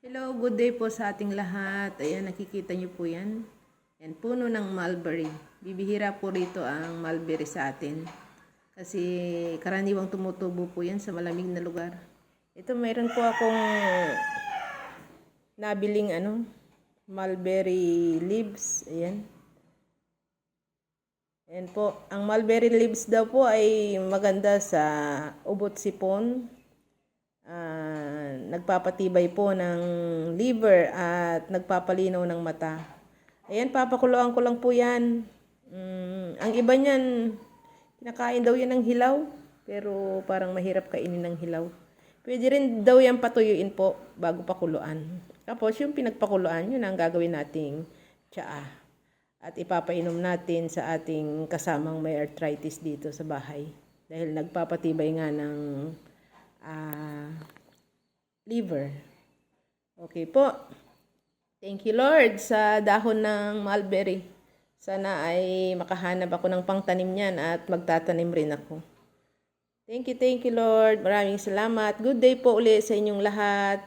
Hello, good day po sa ating lahat. Ayan, nakikita niyo po yan. Yan, puno ng mulberry. Bibihira po rito ang mulberry sa atin. Kasi karaniwang tumutubo po yan sa malamig na lugar. Ito, mayroon po akong nabiling mulberry leaves. Ayan. Ayan po. Ang mulberry leaves daw po ay maganda sa ubot sipon. Nagpapatibay po ng liver at nagpapalinaw ng mata. Ayan, papakuluan ko lang po yan. Ang iba niyan, kinakain daw yan ng hilaw. Pero parang mahirap kainin ng hilaw. Pwede rin daw yan patuyuin po bago pakuluan. Tapos yung pinagpakuluan, yun ang gagawin nating tsaa. At ipapainom natin sa ating kasamang may arthritis dito sa bahay. Dahil nagpapatibay nga ng liver. Okay po. Thank you Lord sa dahon ng mulberry. Sana ay makahanap ako ng pangtanim niyan at magtatanim rin ako. Thank you Lord. Maraming salamat. Good day po ulit sa inyong lahat.